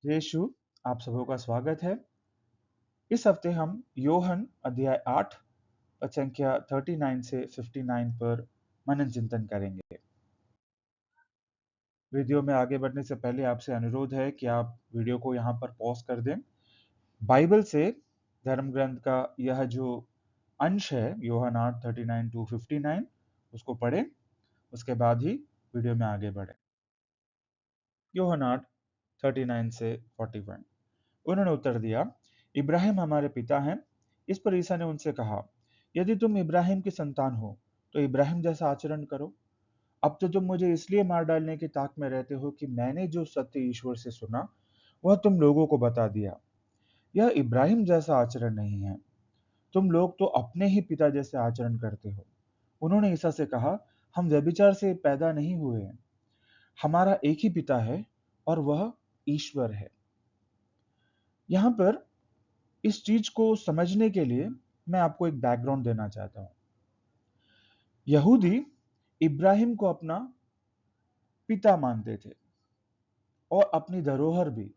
जय यीशु, आप सबों का स्वागत है। इस हफ्ते हम योहन अध्याय 8 पद संख्या 39 से 59 पर मनन चिंतन करेंगे। वीडियो में आगे बढ़ने से पहले आपसे अनुरोध है कि आप वीडियो को यहाँ पर पॉज कर दें। बाइबल से धर्म ग्रंथ का यह जो अंश है, योहन 8 39 टू 59, उसको पढ़ें, उसके बाद ही वीडियो में आगे बढ़ें। योहन 8 39 से 41। उन्होंने उत्तर दिया, इब्राहिम हमारे पिता हैं। इस पर ईसा ने उनसे कहा, यदि तुम इब्राहिम की संतान हो तो इब्राहिम जैसा आचरण करो। अब तो तुम मुझे इसलिए मार डालने की ताक में रहते हो कि मैंने जो सत्य ईश्वर से सुना वह तुम लोगों को बता दिया। यह इब्राहिम जैसा आचरण नहीं है। तुम लोग तो अपने ही पिता जैसे आचरण करते हो। उन्होंने ईसा से कहा, हम व्यभिचार से पैदा नहीं हुए हैं। हमारा एक ही पिता है और वह ईश्वर है। यहाँ पर इस चीज को समझने के लिए मैं आपको एक बैकग्राउंड देना चाहता हूं। यहूदी इब्राहिम को अपना पिता मानते थे और अपनी धरोहर भी।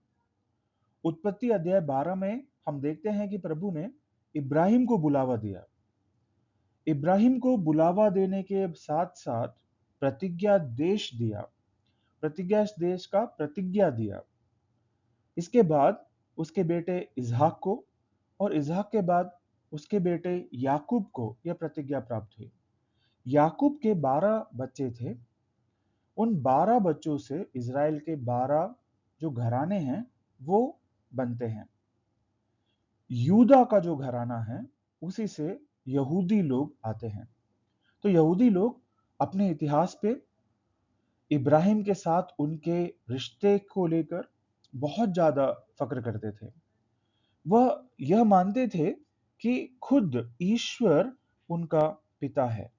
उत्पत्ति अध्याय 12 में हम देखते हैं कि प्रभु ने इब्राहिम को बुलावा दिया। इब्राहिम को बुलावा देने के साथ साथ प्रतिज्ञा देश दिया, प्रतिज्ञा देश का प्रतिज्ञा दिया। इसके बाद उसके बेटे इसहाक को और इसहाक के बाद उसके बेटे याकूब को यह प्रतिज्ञा प्राप्त हुई। याकूब के 12 बच्चे थे। उन 12 बच्चों से इज़राइल के 12 जो घराने हैं वो बनते हैं। यूदा का जो घराना है उसी से यहूदी लोग आते हैं। तो यहूदी लोग अपने इतिहास पे इब्राहिम के साथ उनके रिश्ते को लेकर बहुत ज्यादा फक्र करते थे। वह यह मानते थे कि खुद ईश्वर उनका पिता है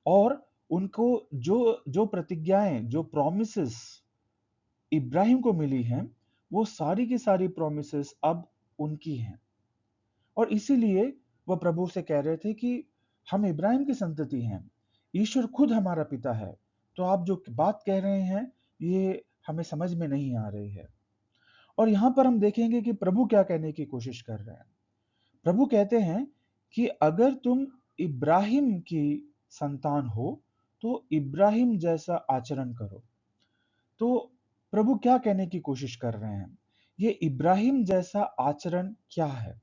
और उनको जो जो प्रतिज्ञाएं, जो प्रॉमिसेस इब्राहिम को मिली हैं, वो सारी की सारी प्रॉमिसेस अब उनकी हैं। और इसीलिए वह प्रभु से कह रहे थे कि हम इब्राहिम की संतति हैं, ईश्वर खुद हमारा पिता है। तो आप जो बात कह रहे हैं ये हमें समझ में नहीं आ रही है। और यहां पर हम देखेंगे कि प्रभु क्या कहने की कोशिश कर रहे हैं। प्रभु कहते हैं कि अगर तुम इब्राहिम की संतान हो तो इब्राहिम जैसा आचरण करो। तो प्रभु क्या कहने की कोशिश कर रहे हैं? ये इब्राहिम जैसा आचरण क्या है?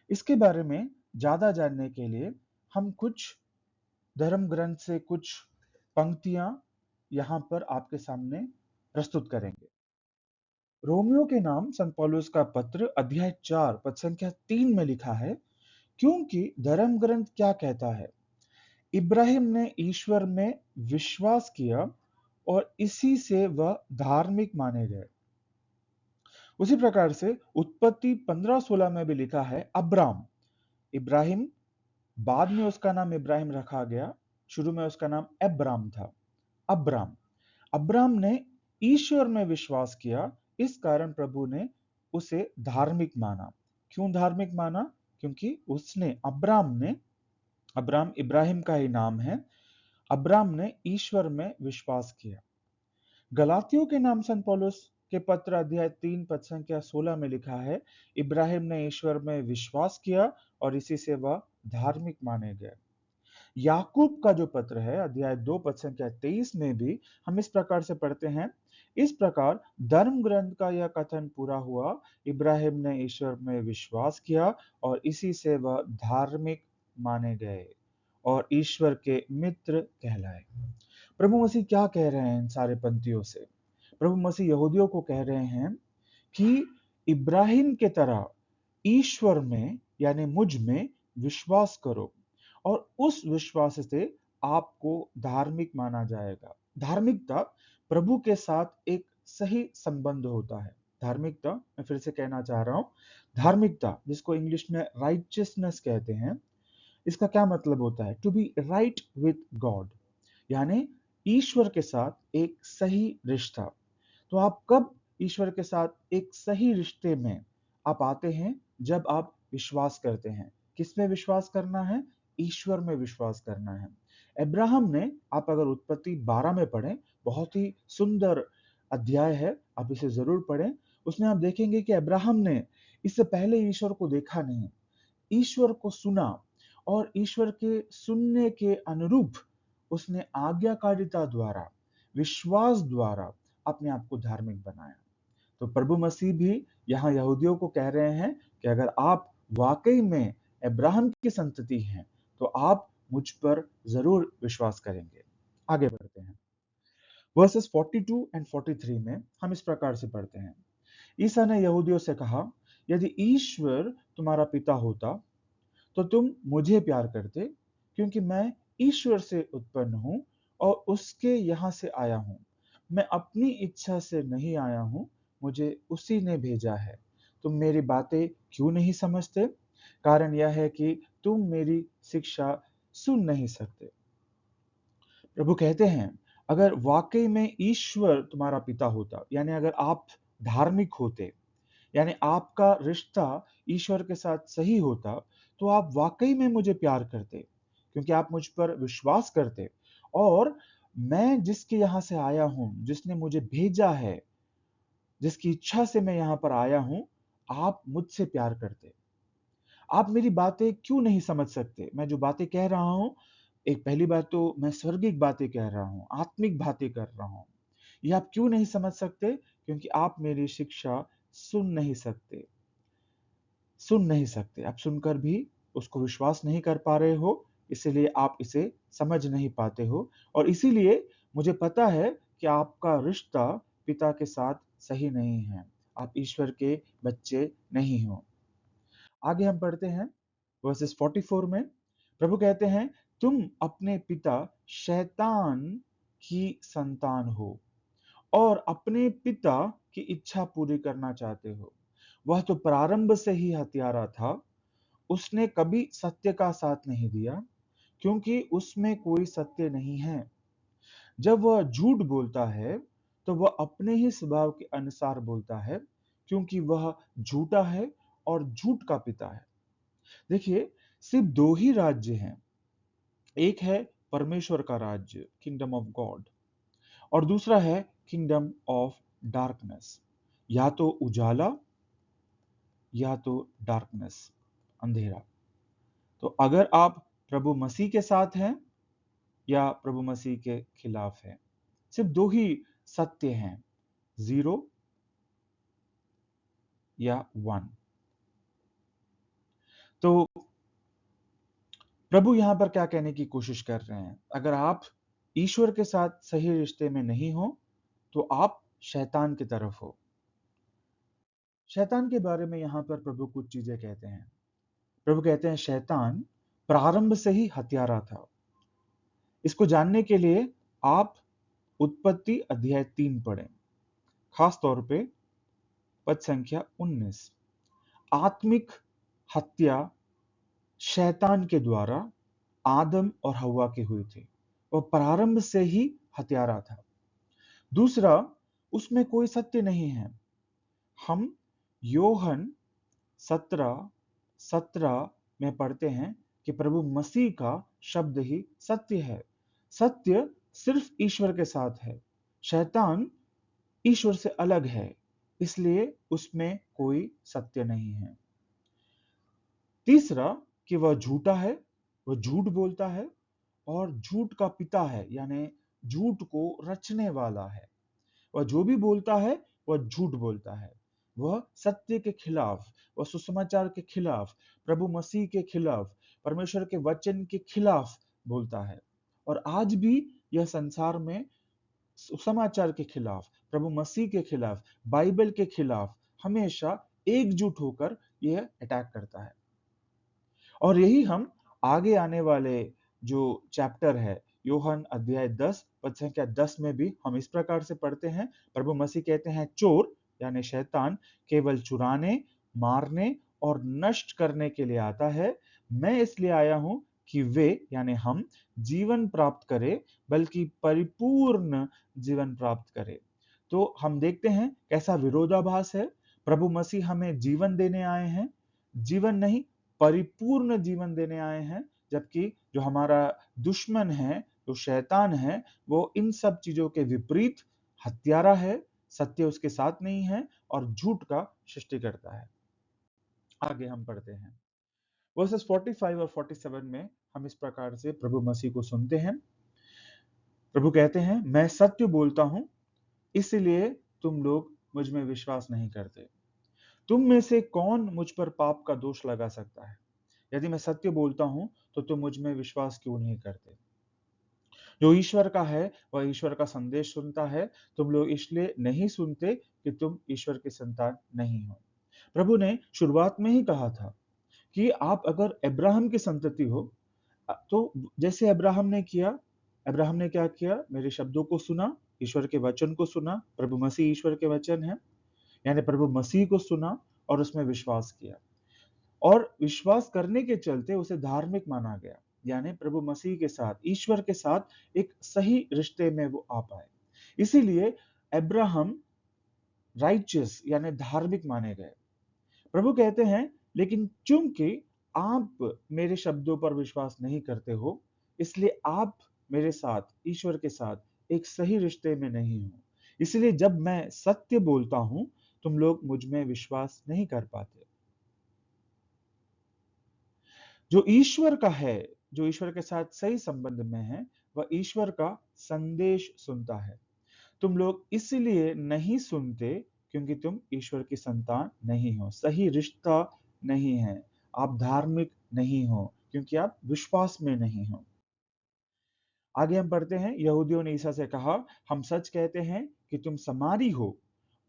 इसके बारे में ज्यादा जानने के लिए हम कुछ धर्म ग्रंथ से कुछ पंक्तियां यहां पर आपके सामने प्रस्तुत करेंगे। रोमियो के नाम संत पौलुस का पत्र अध्याय 4 पद संख्या 3 में लिखा है, क्योंकि धर्म ग्रंथ क्या कहता है? इब्राहिम ने ईश्वर में विश्वास किया और इसी से वह धार्मिक माने गए। उसी प्रकार से उत्पत्ति 15:16 में भी लिखा है, अब्राम, इब्राहिम, बाद में उसका नाम इब्राहिम रखा गया, शुरू में उसका नाम अब्राम था। अब्राम अब्राम ने ईश्वर में विश्वास किया, इस कारण प्रभु ने उसे धार्मिक माना। क्यों धार्मिक माना? क्योंकि उसने अब्राम इब्राहिम का ही नाम है। अब्राम ने ईश्वर में विश्वास किया। गलातियों के नाम संत पौलुस के पत्र अध्याय 3 पद संख्या 16 में लिखा है, इब्राहिम ने ईश्वर में विश्वास किया और इसी से वह धार्मिक माने गए। याकूब का जो पत्र है अध्याय 2 पद संख्या 23 में भी हम इस प्रकार से पढ़ते हैं, इस प्रकार धर्म ग्रंथ का यह कथन पूरा हुआ, इब्राहिम ने ईश्वर में विश्वास किया और इसी से वह धार्मिक माने गए और ईश्वर के मित्र कहलाए। प्रभु मसीह क्या कह रहे हैं इन सारे पंक्तियों से? प्रभु मसीह यहूदियों को कह रहे हैं कि इब्राहिम के तरह ईश्वर में यानी मुझ में विश्वास करो और उस विश्वास से आपको धार्मिक माना जाएगा। धार्मिकता प्रभु के साथ एक सही संबंध होता है। धार्मिकता, मैं फिर से कहना चाह रहा हूं, धार्मिकता जिसको इंग्लिश में राइचियसनेस कहते हैं, इसका क्या मतलब होता है? To be right with God, यानी ईश्वर के साथ एक सही रिश्ता। तो आप कब ईश्वर के साथ एक सही रिश्ते में आप आते हैं? जब आप विश्वास करते हैं। किस में विश्वास करना है? ईश्वर में विश्वास करना है। अब्राहम ने, आप अगर उत्पत्ति 12 में पढ़ें, बहुत ही सुंदर अध्याय है, आप इसे जरूर पढ़ें। उसमें आप देखेंगे कि अब्राहम ने इससे पहले ईश्वर को देखा नहीं, ईश्वर को सुना और ईश्वर के सुनने के अनुरूप उसने आज्ञाकारिता द्वारा, विश्वास द्वारा अपने आप को धार्मिक बनाया। तो प्रभु मसीह भी यहाँ यहूदियों को कह रहे हैं कि अगर आप वाकई में अब्राहम की संतति हैं तो आप मुझ पर जरूर विश्वास करेंगे। आगे बढ़ते हैं। वर्सेस 42 एंड 43 में हम इस प्रकार से पढ़ते हैं। ईसा ने यहूदियों से कहा, यदि ईश्वर तुम्हारा पिता होता तो तुम मुझे प्यार करते, क्योंकि मैं ईश्वर से उत्पन्न हूं और उसके यहां से आया हूं। मैं अपनी इच्छा से नहीं आया हूं, मुझे उसी ने भेजा है। तुम मेरी बातें क्यों नहीं समझते? कारण यह है कि तुम मेरी शिक्षा सुन नहीं सकते। प्रभु कहते हैं, अगर वाकई में ईश्वर तुम्हारा पिता होता, यानी अगर आप धार्मिक होते, यानी आपका रिश्ता ईश्वर के साथ सही होता, तो आप वाकई में मुझे प्यार करते, क्योंकि आप मुझ पर विश्वास करते और मैं जिसके यहां से आया हूं, जिसने मुझे भेजा है, जिसकी इच्छा से मैं यहां पर आया हूं, आप मुझसे प्यार करते। आप मेरी बातें क्यों नहीं समझ सकते? मैं जो बातें कह रहा हूं, एक पहली बात तो मैं स्वर्गिक बातें कह रहा हूं, आत्मिक बातें कर रहा हूं। ये आप क्यों नहीं समझ सकते? क्योंकि आप मेरी शिक्षा सुन नहीं सकते। सुन नहीं सकते, आप सुनकर भी उसको विश्वास नहीं कर पा रहे हो, इसीलिए आप इसे समझ नहीं पाते हो। और इसीलिए मुझे पता है कि आपका रिश्ता पिता के साथ सही नहीं है, आप ईश्वर के बच्चे नहीं हो। आगे हम पढ़ते हैं वर्सेस 44 में। प्रभु कहते हैं, तुम अपने पिता शैतान की संतान हो और अपने पिता की इच्छा पूरी करना चाहते हो। वह तो प्रारंभ से ही हत्यारा था, उसने कभी सत्य का साथ नहीं दिया, क्योंकि उसमें कोई सत्य नहीं है। जब वह झूठ बोलता है तो वह अपने ही स्वभाव के अनुसार बोलता है, क्योंकि वह झूठा है और झूठ का पिता है। देखिए, सिर्फ दो ही राज्य हैं, एक है परमेश्वर का राज्य, किंगडम ऑफ गॉड, और दूसरा है किंगडम ऑफ डार्कनेस, या तो उजाला या तो डार्कनेस, अंधेरा। तो अगर आप प्रभु मसीह के साथ हैं या प्रभु मसीह के खिलाफ हैं, सिर्फ दो ही सत्य हैं, 0 या 1। तो प्रभु यहां पर क्या कहने की कोशिश कर रहे हैं? अगर आप ईश्वर के साथ सही रिश्ते में नहीं हो तो आप शैतान की तरफ हो। शैतान के बारे में यहां पर प्रभु कुछ चीजें कहते हैं। प्रभु कहते हैं, शैतान प्रारंभ से ही हत्यारा था। इसको जानने के लिए आप उत्पत्ति अध्याय 3 पढ़ें, खास तौर पे पद संख्या 19। आत्मिक हत्या शैतान के द्वारा आदम और हव्वा की हुई थी। वह प्रारंभ से ही हत्यारा था। दूसरा, उसमें कोई सत्य नहीं है। हम योहन 17:17 में पढ़ते हैं कि प्रभु मसीह का शब्द ही सत्य है। सत्य सिर्फ ईश्वर के साथ है। शैतान ईश्वर से अलग है, इसलिए उसमें कोई सत्य नहीं है। तीसरा, कि वह झूठा है, वह झूठ बोलता है और झूठ का पिता है, यानी झूठ को रचने वाला है। वह जो भी बोलता है वह झूठ बोलता है। वह सत्य के खिलाफ, वह सुसमाचार के खिलाफ, प्रभु मसीह के खिलाफ, परमेश्वर के वचन के खिलाफ बोलता है। और आज भी यह संसार में सुसमाचार के खिलाफ, प्रभु मसीह के खिलाफ, बाइबल के खिलाफ हमेशा एकजुट होकर यह अटैक करता है। और यही हम आगे आने वाले जो चैप्टर है, योहन अध्याय 10 पद संख्या 10 में भी हम इस प्रकार से पढ़ते हैं। प्रभु मसीह कहते हैं, चोर यानी शैतान केवल चुराने, मारने और नष्ट करने के लिए आता है। मैं इसलिए आया हूं कि वे यानी हम जीवन प्राप्त करें, बल्कि परिपूर्ण जीवन प्राप्त करें। तो हम देखते हैं कैसा विरोधाभास है। प्रभु मसीह हमें जीवन देने आए हैं, जीवन नहीं परिपूर्ण जीवन देने आए हैं, जबकि जो हमारा दुश्मन है, जो शैतान है, वो इन सब चीजों के विपरीत हत्यारा है, सत्य उसके साथ नहीं है और झूठ का सृष्टि करता है। आगे हम पढ़ते हैं वर्सेस 45 और 47 में हम इस प्रकार से प्रभु मसीह को सुनते हैं। प्रभु कहते हैं, मैं सत्य बोलता हूं, इसलिए तुम लोग मुझ में विश्वास नहीं करते। तुम में से कौन मुझ पर पाप का दोष लगा सकता है? यदि मैं सत्य बोलता हूं तो तुम मुझ में विश्वास क्यों नहीं करते? जो ईश्वर का है वह ईश्वर का संदेश सुनता है। तुम लोग इसलिए नहीं सुनते कि तुम ईश्वर की संतान नहीं हो। प्रभु ने शुरुआत में ही कहा था कि आप अगर अब्राहम की संतति हो, तो जैसे अब्राहम ने किया, अब्राहम ने क्या किया? मेरे शब्दों को सुना, ईश्वर के वचन को सुना। प्रभु मसीह ईश्वर के वचन है, यानी प्रभु मसीह को सुना और उसमें विश्वास किया, और विश्वास करने के चलते उसे धार्मिक माना गया, यानी प्रभु मसीह के साथ, ईश्वर के साथ एक सही रिश्ते में वो आ पाए। इसीलिए अब्राहम राइचियस यानी धार्मिक माने गए। प्रभु कहते हैं, लेकिन चूंकि आप मेरे शब्दों पर विश्वास नहीं करते हो, इसलिए आप मेरे साथ, ईश्वर के साथ एक सही रिश्ते में नहीं हो। इसलिए जब मैं सत्य बोलता हूं, तुम लोग मुझ में विश्वास नहीं कर पाते। जो ईश्वर का है, जो ईश्वर के साथ सही संबंध में है, वह ईश्वर का संदेश सुनता है। तुम लोग इसलिए नहीं सुनते क्योंकि तुम ईश्वर की संतान नहीं हो, सही रिश्ता नहीं है, आप धार्मिक नहीं हो क्योंकि आप विश्वास में नहीं हो। आगे हम पढ़ते हैं, यहूदियों ने ईसा से कहा, हम सच कहते हैं कि तुम समारी हो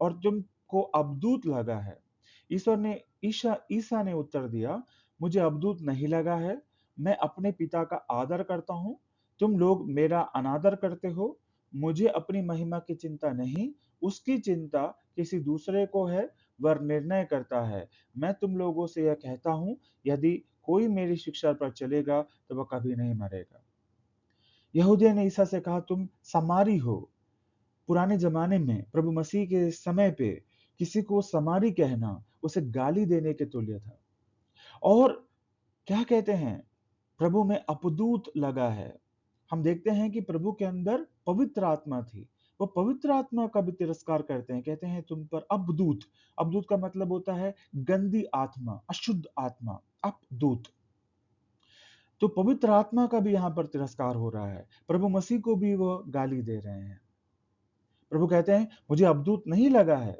और तुमको अबदूत लगा है। ईश्वर ने ईसा ने उत्तर दिया, मुझे अबदूत नहीं लगा है, मैं अपने पिता का आदर करता हूँ। तुम लोग मेरा अनादर करते हो। मुझे अपनी महिमा की चिंता नहीं, उसकी चिंता किसी दूसरे को है, वह निर्णय करता है। मैं तुम लोगों से यह कहता हूँ, यदि कोई मेरी शिक्षा पर चलेगा तो वह कभी नहीं मरेगा। यहूदियों ने ईसा से कहा, तुम समारी हो। पुराने जमाने में प्रभु मसीह के समय पे किसी को समारी कहना उसे गाली देने के तुल्य था। और क्या कहते हैं, प्रभु में अपदूत लगा है। हम देखते हैं कि प्रभु के अंदर पवित्र आत्मा थी, वो पवित्र आत्मा का भी तिरस्कार करते हैं, कहते हैं तुम पर अपदूत। अपदूत का मतलब होता है गंदी आत्मा, अशुद्ध आत्मा, अपदूत। तो पवित्र आत्मा का भी यहाँ पर तिरस्कार हो रहा है, प्रभु मसीह को भी वो गाली दे रहे हैं। प्रभु कहते हैं, मुझे अवधूत नहीं लगा है,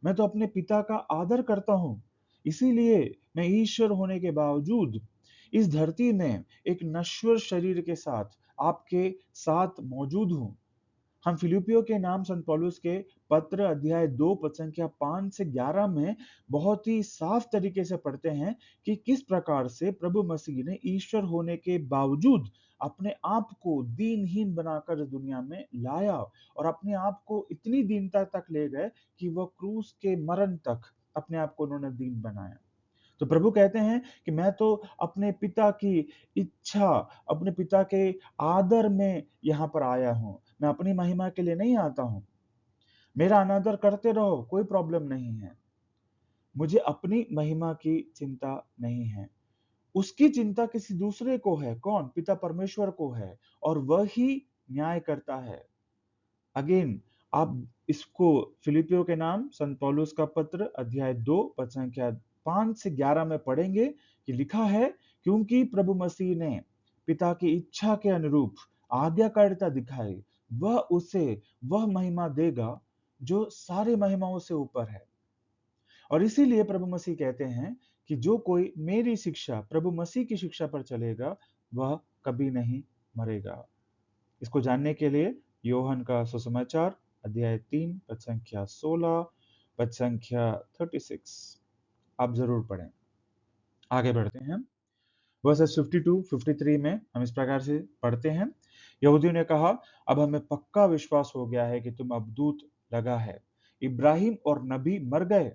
मैं तो अपने पिता का आदर करता हूं, इसीलिए मैं ईश्वर होने के बावजूद इस धरती में एक नश्वर शरीर के साथ आपके साथ मौजूद हूं। हम फिलिपियों के नाम संत पौलुस के पत्र अध्याय 2 पद संख्या 5 से 11 में बहुत ही साफ तरीके से पढ़ते हैं कि किस प्रकार से प्रभु मसीह ने ईश्वर होने के बावजूद अपने आप को दीनहीन बनाकर इस दुनिया में लाया, और अपने आप को इतनी दीनता तक ले गए कि वह क्रूस के मरण तक अपने आप को उन्होंने दीन बनाया। तो प्रभु कहते हैं कि मैं तो अपने पिता की इच्छा, अपने पिता के आदर में यहाँ पर आया हूँ, मैं अपनी महिमा के लिए नहीं आता हूँ। मेरा अनादर करते रहो, कोई प्रॉब्लम नहीं है, मुझे अपनी महिमा की चिंता नहीं है, उसकी चिंता किसी दूसरे को है। कौन? पिता परमेश्वर को है, और वही न्याय करता है। अगेन आप इसको फिलिपियों के नाम संत पौलुस का पत्र अध्याय 2 पद संख्या 5 से 11 में पढ़ेंगे कि लिखा है, क्योंकि प्रभु मसीह ने पिता की इच्छा के अनुरूप आज्ञाकारिता दिखाई, वह उसे वह महिमा देगा जो सारी महिमाओं से ऊपर है। और इसीलिए प्रभु मसीह कहते हैं कि जो कोई मेरी शिक्षा, प्रभु मसीह की शिक्षा पर चलेगा, वह कभी नहीं मरेगा। इसको जानने के लिए योहन का सुसमाचार अध्याय 3 पद संख्या 16, पद संख्या 36 आप जरूर पढ़ें। आगे बढ़ते हैं, वर्सेस 52 53 में हम इस प्रकार से पढ़ते हैं, यहूदियों ने कहा, अब हमें पक्का विश्वास हो गया है कि तुम अबदूत लगा है, इब्राहिम और नबी मर गए,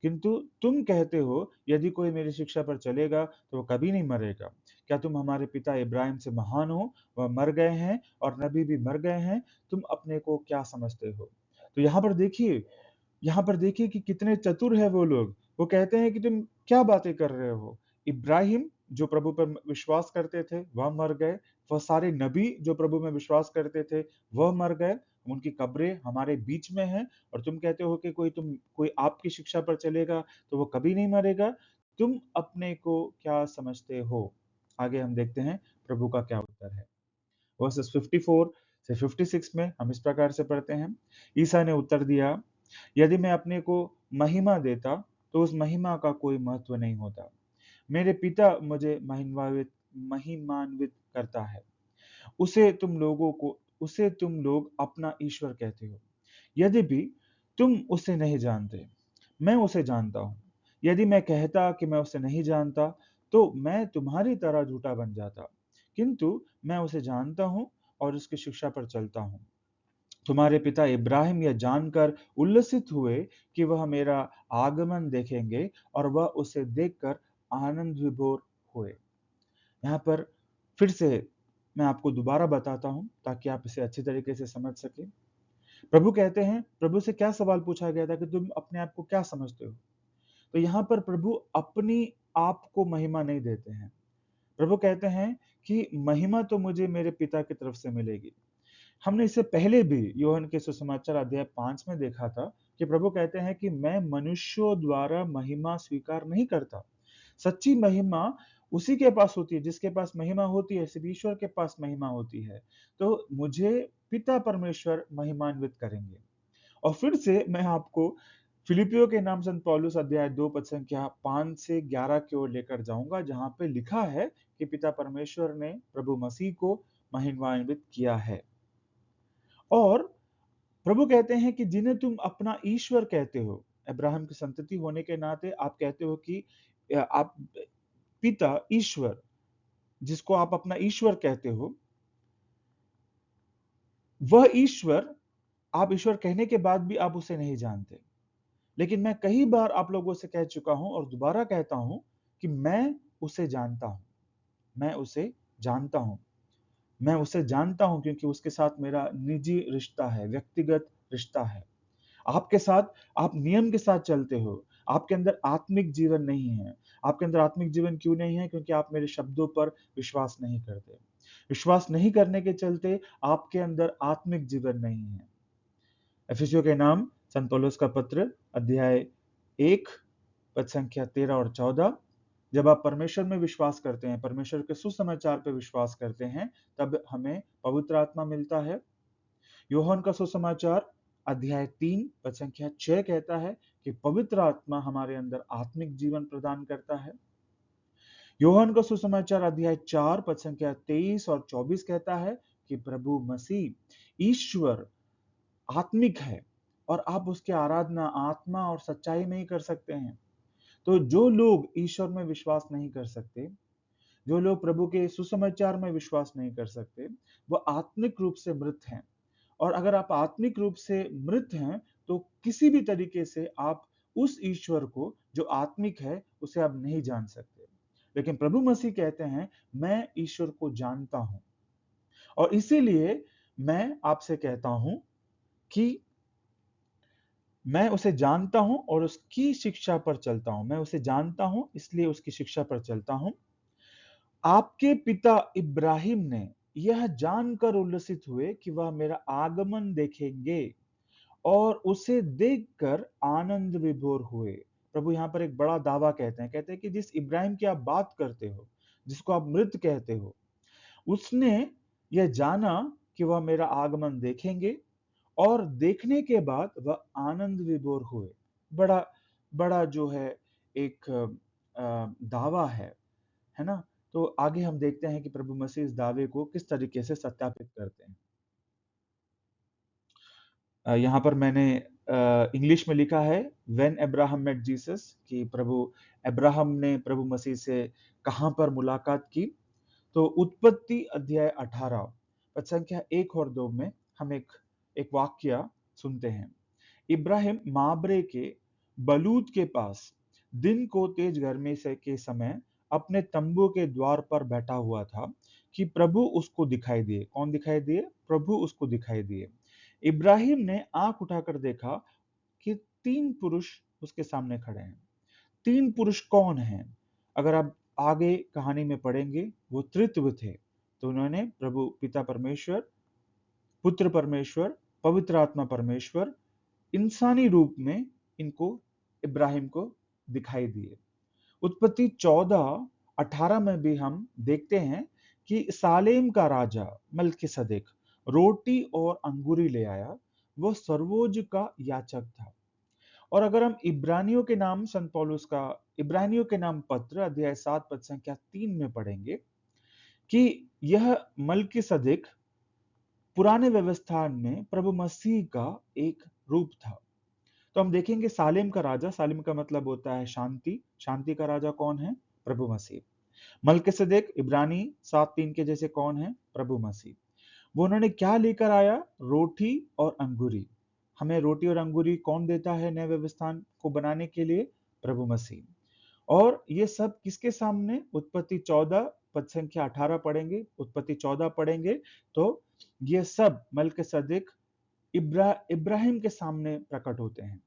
किंतु तुम कहते हो यदि कोई मेरी शिक्षा पर चलेगा तो वो कभी नहीं मरेगा। क्या तुम हमारे पिता इब्राहिम से महान हो? वह मर गए हैं और नबी भी मर गए हैं, तुम अपने को क्या समझते हो? तो यहाँ पर देखिए कि कितने चतुर है वो लोग। वो कहते हैं कि तुम क्या बातें कर रहे हो? इब्राहिम जो प्रभु पर विश्वास करते थे वह मर गए, वह सारे नबी जो प्रभु में विश्वास करते थे वह मर गए, उनकी कब्रें हमारे बीच में हैं, और तुम कहते हो कि कोई आपकी शिक्षा पर चलेगा तो वो कभी नहीं मरेगा। तुम अपने को क्या समझते हो? आगे हम देखते हैं प्रभु का क्या उत्तर है। वर्सेस 54 से 56 में हम इस प्रकार से पढ़ते हैं। ईसा ने उत्तर दिया, यदि मैं अपने को महिमा देता तो उस महिमा का कोई महत्व नहीं होता। मेरे पिता मुझे महिमान्वित करता है। उसे तुम लोग अपना ईश्वर कहते हो। यद्यपि तुम उसे नहीं जानते, मैं उसे जानता हूँ। यदि मैं कहता कि मैं उसे नहीं जानता, तो मैं तुम्हारी तरह झूठा बन जाता। किंतु मैं उसे जानता हूँ और उसकी शिक्षा पर चलता हूँ। तुम्हारे पिता इब्राहिम यह जानकर उल्लसित हुए कि वह मेरा आगमन देखेंगे, और वह उसे देखकर आनंद विभोर हुए। यहाँ पर फिर से मैं आपको दोबारा बताता हूँ ताकि आप इसे अच्छी तरीके से समझ सके। प्रभु कहते हैं, प्रभु से क्या सवाल पूछा गया था कि तुम अपने आप को क्या समझते हो? तो यहाँ पर प्रभु अपनी आप को महिमा नहीं देते हैं। प्रभु कहते हैं कि महिमा तो मुझे मेरे पिता की तरफ से मिलेगी। हमने इससे पहले भी यूहन्ना के सुसमाचार अध्याय 5 में देखा था कि प्रभु कहते हैं कि मैं मनुष्यों द्वारा महिमा स्वीकार नहीं करता। सच्ची महिमा उसी के पास होती है जिसके पास महिमा होती है, सिर्फ ईश्वर के पास महिमा होती है। तो मुझे पिता परमेश्वर महिमान्वित करेंगे। और फिर से मैं आपको फिलिपियों के नाम संत पौलुस अध्याय 2 पद संख्या 5 से 11 की ओर लेकर जाऊंगा, जहां पे लिखा है कि पिता परमेश्वर ने प्रभु मसीह को महिमान्वित किया है। और प्रभु कहते हैं कि जिन्हें तुम अपना ईश्वर कहते हो, अब्राहम की संतति होने के नाते आप कहते हो कि आप पिता ईश्वर, जिसको आप अपना ईश्वर कहते हो, वह ईश्वर, आप ईश्वर कहने के बाद भी आप उसे नहीं जानते। लेकिन मैं कई बार आप लोगों से कह चुका हूं और दोबारा कहता हूं कि मैं उसे जानता हूं। मैं उसे जानता हूं। मैं उसे जानता हूं क्योंकि उसके साथ मेरा निजी रिश्ता है, व्यक्तिगत रिश्ता है। आपके साथ आप नियम के साथ चलते हो। आपके अंदर आत्मिक जीवन नहीं है। आपके अंदर आत्मिक जीवन क्यों नहीं है? क्योंकि आप मेरे शब्दों पर विश्वास नहीं करते। विश्वास नहीं करने के चलते आपके अंदर आत्मिक जीवन नहीं है। एफिसियों के नाम संत पौलुस का पत्र अध्याय 1 पद संख्या 13 और 14। जब आप परमेश्वर में विश्वास करते हैं, परमेश्वर के सुसमाचार पे विश्वास करते हैं, तब हमें पवित्र आत्मा मिलता है। यूहन्ना का सुसमाचार अध्याय 3 पद संख्या 6 कहता है कि पवित्र आत्मा हमारे अंदर आत्मिक जीवन प्रदान करता है। यूहन्ना का सुसमाचार अध्याय 4 पद संख्या 23 और 24 कहता है कि प्रभु मसीह ईश्वर आत्मिक है और आप उसकी आराधना आत्मा और सच्चाई में ही कर सकते हैं। तो जो लोग ईश्वर में विश्वास नहीं कर सकते, जो लोग प्रभु के सुसमाचार में विश्वास नहीं कर सकते, वो आत्मिक रूप से मृत हैं। और अगर आप आत्मिक रूप से मृत हैं, तो किसी भी तरीके से आप उस ईश्वर को जो आत्मिक है उसे आप नहीं जान सकते। लेकिन प्रभु मसीह कहते हैं, मैं ईश्वर को जानता हूं, और इसीलिए मैं आपसे कहता हूं कि मैं उसे जानता हूं और उसकी शिक्षा पर चलता हूं। मैं उसे जानता हूं इसलिए उसकी शिक्षा पर चलता हूं। आपके पिता इब्राहिम ने यह जानकर उल्लसित हुए कि वह मेरा आगमन देखेंगे और उसे देखकर आनंद विभोर हुए। प्रभु यहाँ पर एक बड़ा दावा कहते हैं कि जिस इब्राहिम की आप बात करते हो, जिसको आप मृत कहते हो, उसने यह जाना कि वह मेरा आगमन देखेंगे, और देखने के बाद वह आनंद विभोर हुए। बड़ा बड़ा जो है एक दावा है ना? तो आगे हम देखते हैं कि प्रभु मसीह इस दावे को किस तरीके से सत्यापित करते हैं। यहाँ पर मैंने इंग्लिश में लिखा है व्हेन अब्राहम मेट जीसस, कि प्रभु अब्राहम ने प्रभु मसीह से कहां पर मुलाकात की। तो उत्पत्ति अध्याय 18 पद संख्या 1 और 2 में हम एक वाक्य सुनते हैं। इब्राहिम माबरे के बलूत के पास दिन को तेज गर्मी से के समय अपने तंबू के द्वार पर बैठा हुआ था कि प्रभु उसको दिखाई दिए। कौन दिखाई दिए? प्रभु उसको दिखाई दिए। इब्राहिम ने आंख उठाकर देखा कि 3 पुरुष उसके सामने खड़े हैं। 3 पुरुष कौन हैं? अगर आप आगे कहानी में पढ़ेंगे, वो त्रित्व थे। तो उन्होंने प्रभु पिता परमेश्वर, पुत्र परमेश्वर, पवित्र आत्मा परमेश्वर इंसानी रूप में इनको इब्राहिम को दिखाई दिए। उत्पत्ति 14:18 में भी हम देखते हैं कि सालेम का राजा मल्कीसदेक रोटी और अंगूरी ले आया। वह सर्वोच्च का याचक था। और अगर हम इब्रानियों के नाम संत पौलुस का इब्रानियों के नाम पत्र अध्याय 7 पद संख्या 3 में पढ़ेंगे कि यह मल्कीसदेक पुराने व्यवस्था में प्रभु मसीह का एक रूप था। तो हम देखेंगे सालेम का राजा, सालेम का मतलब होता है शांति, शांति का राजा कौन है? प्रभु मसीह। मल्कीसदेक इब्रानी 7:3 के जैसे कौन है? प्रभु मसीह। वो उन्होंने क्या लेकर आया? रोटी और अंगूरी। हमें रोटी और अंगूरी कौन देता है नए व्यवस्था को बनाने के लिए? प्रभु मसीह। और ये सब किसके सामने? उत्पत्ति 14 पद संख्या 18 पढ़ेंगे, उत्पत्ति 14 पढ़ेंगे तो ये सब मल्कीसदेक इब्राहिम के सामने प्रकट होते हैं।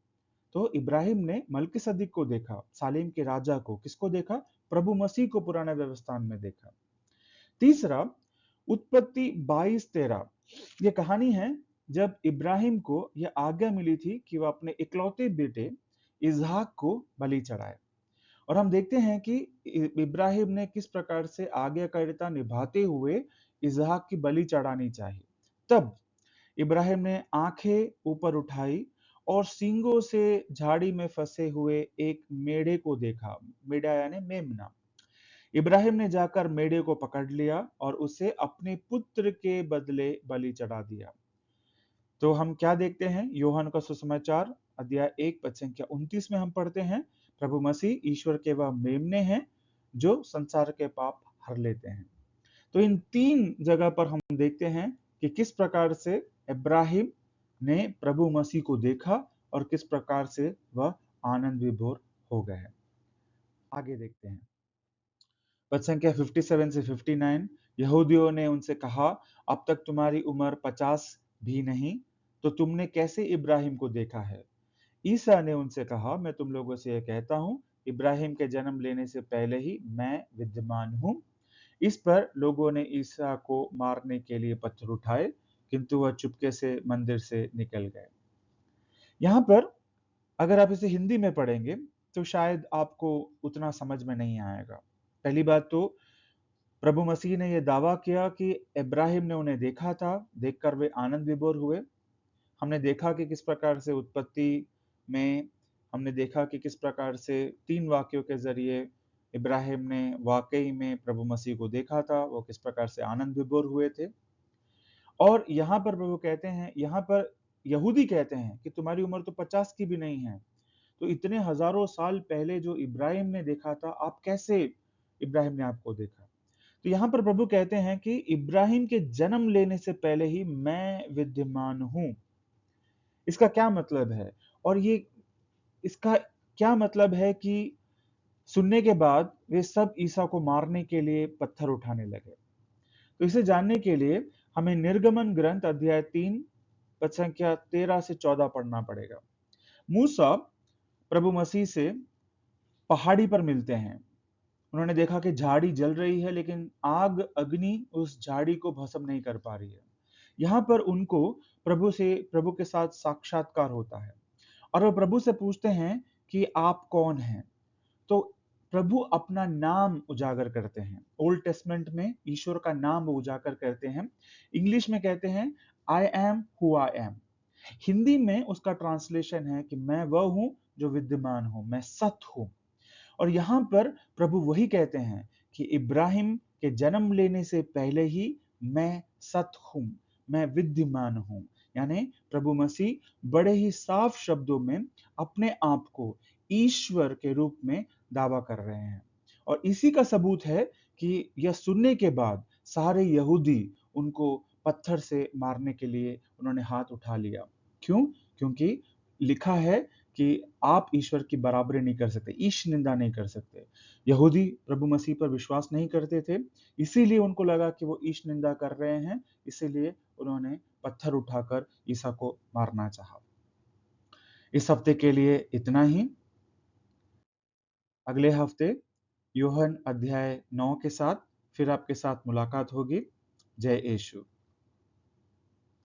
तो इब्राहिम ने मल्कीसदेक को देखा, सालेम के राजा को। किसको देखा? प्रभु मसीह को पुराने व्यवस्था में देखा। तीसरा, उत्पत्ति 22:13 ये कहानी है जब इब्राहिम को यह आज्ञा मिली थी कि वह अपने इकलौते बेटे इसहाक को बलि चढ़ाए। और हम देखते हैं कि इब्राहिम ने किस प्रकार से आज्ञाकारिता निभाते हुए इसहाक की बलि चढ़ानी चाहिए। तब इब्राहिम ने आंखें ऊपर उठाई और सींगों से झाड़ी में फंसे हुए एक मेढ़े को देखा। मेढ़ा यानी मेमना। इब्राहिम ने जाकर मेढ़े को पकड़ लिया और उसे अपने पुत्र के बदले बलि चढ़ा दिया। तो हम क्या देखते हैं? यूहन्ना का सुसमाचार अध्याय 1 पद संख्या 29 में हम पढ़ते हैं, प्रभु मसीह ईश्वर के वह मेमने हैं जो संसार के पाप हर लेते हैं। तो इन 3 जगह पर हम देखते हैं कि किस प्रकार से इब्राहिम ने प्रभु मसीह को देखा और किस प्रकार से वह आनंद विभोर हो गए। आगे देखते हैं पद संख्या 57 से 59। यहूदियों ने उनसे कहा, अब तक तुम्हारी उम्र 50 भी नहीं, तो तुमने कैसे इब्राहिम को देखा है? ईसा ने उनसे कहा, मैं तुम लोगों से यह कहता हूं, इब्राहिम के जन्म लेने से पहले ही मैं विद्यमान हूं। इस पर लोगों ने ईसा को मारने के लिए पत्थर उठाए, किंतु वह चुपके से मंदिर से निकल गए। यहाँ पर अगर आप इसे हिंदी में पढ़ेंगे तो शायद आपको उतना समझ में नहीं आएगा। पहली बात तो प्रभु मसीह ने यह दावा किया कि इब्राहिम ने उन्हें देखा था, देखकर वे आनंद विभोर हुए। हमने देखा कि किस प्रकार से उत्पत्ति में हमने देखा कि किस प्रकार से 3 वाक्यों के जरिए इब्राहिम ने वाकई में प्रभु मसीह को देखा था, वो किस प्रकार से आनंद विभोर हुए थे। और यहाँ पर प्रभु कहते हैं, यहाँ पर यहूदी कहते हैं कि तुम्हारी उम्र तो 50 की भी नहीं है, तो इतने हजारों साल पहले जो इब्राहिम ने देखा था, आप कैसे इब्राहिम ने आपको देखा? तो यहाँ पर प्रभु कहते हैं कि इब्राहिम के जन्म लेने से पहले ही मैं विद्यमान हूं। इसका क्या मतलब है? और ये इसका क्या मतलब है कि सुनने के बाद वे सब ईसा को मारने के लिए पत्थर उठाने लगे? तो इसे जानने के लिए हमें निर्गमन ग्रंथ अध्याय 3 पद संख्या 13 से 14 पढ़ना पड़ेगा। मूसा प्रभु मसीह से पहाड़ी पर मिलते हैं। उन्होंने देखा कि झाड़ी जल रही है लेकिन अग्नि उस झाड़ी को भस्म नहीं कर पा रही है। यहाँ पर उनको प्रभु के साथ साक्षात्कार होता है और वो प्रभु से पूछते हैं कि आप कौन हैं? तो प्रभु अपना नाम उजागर करते हैं। ओल्ड टेस्टमेंट में ईश्वर का नाम वो उजागर करते हैं। इंग्लिश में कहते हैं I am who I am. Hindi में उसका ट्रांसलेशन है कि मैं वह हूं जो विद्यमान हूं, मैं सत हूं। और यहां पर प्रभु वही कहते हैं कि इब्राहिम के जन्म लेने से पहले ही मैं सत हूं, मैं विद्यमान हूं। यानी प्रभु मसीह बड़े ही साफ शब्दों में अपने आप को ईश्वर के रूप में दावा कर रहे हैं। और इसी का सबूत है कि यह सुनने के बाद सारे यहूदी उनको पत्थर से मारने के लिए उन्होंने हाथ उठा लिया। क्यों? क्योंकि लिखा है कि आप ईश्वर की बराबरी नहीं कर सकते, ईश निंदा नहीं कर सकते। यहूदी प्रभु मसीह पर विश्वास नहीं करते थे, इसीलिए उनको लगा कि वो ईश निंदा कर रहे हैं, इसीलिए उन्होंने पत्थर उठाकर ईसा को मारना चाहा। इस हफ्ते के लिए इतना ही। अगले हफ्ते यूहन्ना अध्याय 9 के साथ फिर आपके साथ मुलाकात होगी। जय यीशु।